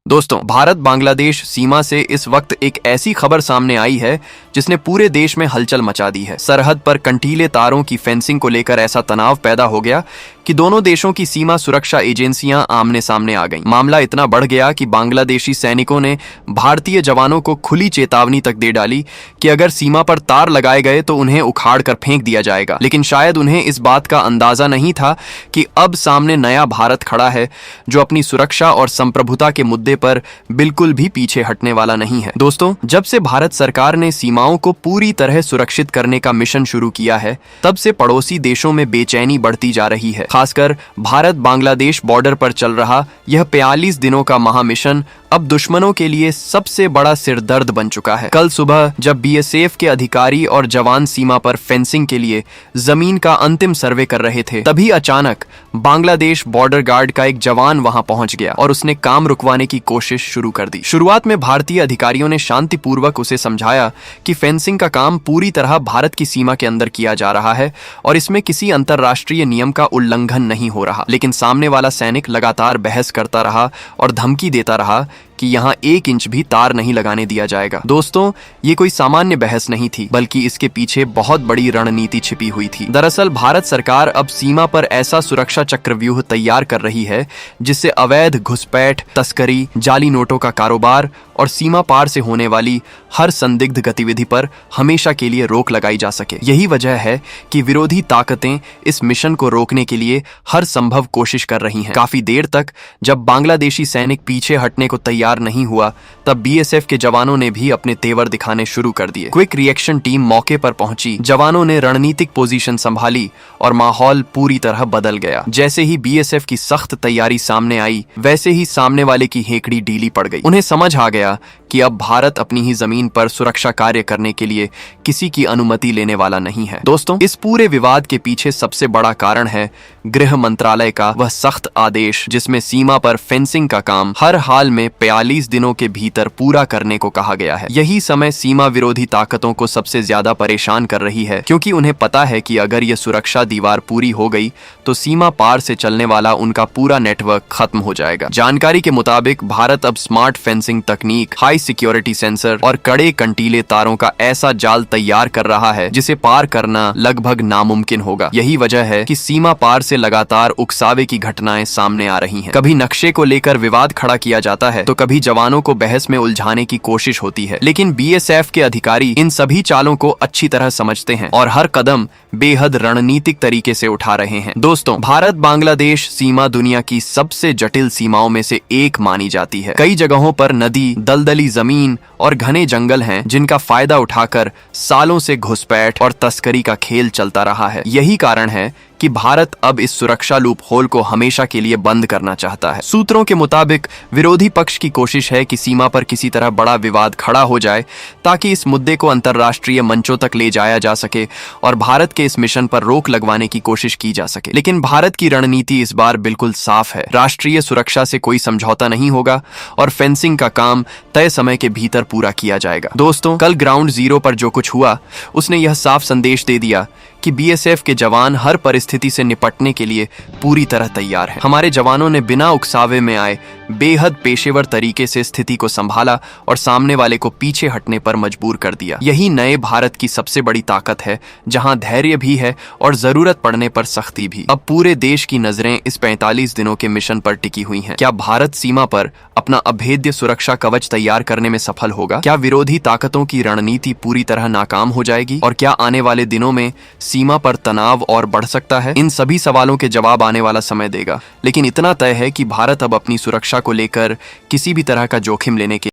दोस्तों, भारत बांग्लादेश सीमा से इस वक्त एक ऐसी खबर सामने आई है जिसने पूरे देश में हलचल मचा दी है। सरहद पर कंटीले तारों की फेंसिंग को लेकर ऐसा तनाव पैदा हो गया कि दोनों देशों की सीमा सुरक्षा एजेंसियां आमने सामने आ गईं। मामला इतना बढ़ गया कि बांग्लादेशी सैनिकों ने भारतीय जवानों को खुली चेतावनी तक दे डाली कि अगर सीमा पर तार लगाए गए तो उन्हें उखाड़ कर फेंक दिया जाएगा। लेकिन शायद उन्हें इस बात का अंदाजा नहीं था कि अब सामने नया भारत खड़ा है जो अपनी सुरक्षा और संप्रभुता के मुद्दे पर बिल्कुल भी पीछे हटने वाला नहीं है। दोस्तों, जब से भारत सरकार ने सीमाओं को पूरी तरह सुरक्षित करने का मिशन शुरू किया है, तब से पड़ोसी देशों में बेचैनी बढ़ती जा रही है। खासकर भारत बांग्लादेश बॉर्डर पर चल रहा यह 42 दिनों का महामिशन अब दुश्मनों के लिए सबसे बड़ा सिरदर्द बन चुका है। कल सुबह जब बीएसएफ के अधिकारी और जवान सीमा पर फेंसिंग के लिए जमीन का अंतिम सर्वे कर रहे थे, तभी अचानक बांग्लादेश बॉर्डर गार्ड का एक जवान वहां पहुंच गया और उसने काम रुकवाने की कोशिश शुरू कर दी। शुरुआत में भारतीय अधिकारियों ने शांतिपूर्वक उसे समझाया कि फेंसिंग का काम पूरी तरह भारत की सीमा के अंदर किया जा रहा है और इसमें किसी अंतरराष्ट्रीय नियम का उल्लंघन नहीं हो रहा। लेकिन सामने वाला सैनिक लगातार बहस करता रहा और धमकी देता रहा कि यहाँ 1 इंच भी तार नहीं लगाने दिया जाएगा। दोस्तों, ये कोई सामान्य बहस नहीं थी, बल्कि इसके पीछे बहुत बड़ी रणनीति छिपी हुई थी। दरअसल भारत सरकार अब सीमा पर ऐसा सुरक्षा चक्रव्यूह तैयार कर रही है जिससे अवैध घुसपैठ, तस्करी, जाली नोटों का कारोबार और सीमा पार से होने वाली हर संदिग्ध गतिविधि पर हमेशा के लिए रोक लगाई जा सके। यही वजह है कि विरोधी ताकतें इस मिशन को रोकने के लिए हर संभव कोशिश कर रही हैं। काफी देर तक जब बांग्लादेशी सैनिक पीछे हटने को तैयार नहीं हुआ, तब बीएसएफ के जवानों ने भी अपने तेवर दिखाने शुरू कर दिए। क्विक रिएक्शन टीम मौके पर पहुंची, जवानों ने रणनीतिक पोजीशन संभाली और माहौल पूरी तरह बदल गया। जैसे ही बीएसएफ की सख्त तैयारी सामने आई, वैसे ही सामने वाले की हेकड़ी ढीली पड़ गई। उन्हें समझ आ गया कि अब भारत अपनी ही जमीन पर सुरक्षा कार्य करने के लिए किसी की अनुमति लेने वाला नहीं है। दोस्तों, इस पूरे विवाद के पीछे सबसे बड़ा कारण है गृह मंत्रालय का वह सख्त आदेश जिसमें सीमा पर फेंसिंग का काम हर हाल में 42 दिनों के भीतर पूरा करने को कहा गया है। यही समय सीमा विरोधी ताकतों को सबसे ज्यादा परेशान कर रही है, क्योंकि उन्हें पता है कि अगर यह सुरक्षा दीवार पूरी हो गई तो सीमा पार से चलने वाला उनका पूरा नेटवर्क खत्म हो जाएगा। जानकारी के मुताबिक भारत अब स्मार्ट फेंसिंग तकनीक, हाई सिक्योरिटी सेंसर और कड़े कंटीले तारों का ऐसा जाल तैयार कर रहा है जिसे पार करना लगभग नामुमकिन होगा। यही वजह है कि सीमा पार से लगातार उकसावे की घटनाएं सामने आ रही हैं। कभी नक्शे को लेकर विवाद खड़ा किया जाता है तो कभी जवानों को बहस में उलझाने की कोशिश होती है। लेकिन बीएसएफ के अधिकारी इन सभी चालों को अच्छी तरह समझते हैं और हर कदम बेहद रणनीतिक तरीके से उठा रहे हैं। दोस्तों, भारत बांग्लादेश सीमा दुनिया की सबसे जटिल सीमाओं में से एक मानी जाती है। कई जगहों पर नदी, दलदली जमीन और घने जंगल हैं जिनका फायदा उठाकर सालों से घुसपैठ और तस्करी का खेल चलता रहा है। यही कारण है कि भारत अब इस सुरक्षा लूप होल को हमेशा के लिए बंद करना चाहता है। सूत्रों के मुताबिक विरोधी पक्ष की कोशिश है कि सीमा पर किसी तरह बड़ा विवाद खड़ा हो जाए ताकि इस मुद्दे को अंतर्राष्ट्रीय मंचों तक ले जाया जा सके और भारत के इस मिशन पर रोक लगवाने की कोशिश की जा सके। लेकिन भारत की रणनीति इस बार बिल्कुल साफ है। राष्ट्रीय सुरक्षा से कोई समझौता नहीं होगा और फेंसिंग का काम तय समय के भीतर पूरा किया जाएगा। दोस्तों, कल ग्राउंड जीरो पर जो कुछ हुआ उसने यह साफ संदेश दे दिया कि बीएसएफ के जवान हर परिस्थिति से निपटने के लिए पूरी तरह तैयार हैं। हमारे जवानों ने बिना उकसावे में आए बेहद पेशेवर तरीके से स्थिति को संभाला और सामने वाले को पीछे हटने पर मजबूर कर दिया। यही नए भारत की सबसे बड़ी ताकत है, जहां धैर्य भी है और जरूरत पड़ने पर सख्ती भी। अब पूरे देश की नजरें इस 45 दिनों के मिशन पर टिकी हुई हैं। क्या भारत सीमा पर अपना अभेद्य सुरक्षा कवच तैयार करने में सफल होगा? क्या विरोधी ताकतों की रणनीति पूरी तरह नाकाम हो जाएगी? और क्या आने वाले दिनों में सीमा पर तनाव और बढ़ सकता है? इन सभी सवालों के जवाब आने वाला समय देगा। लेकिन इतना तय है कि भारत अब अपनी सुरक्षा को लेकर किसी भी तरह का जोखिम लेने के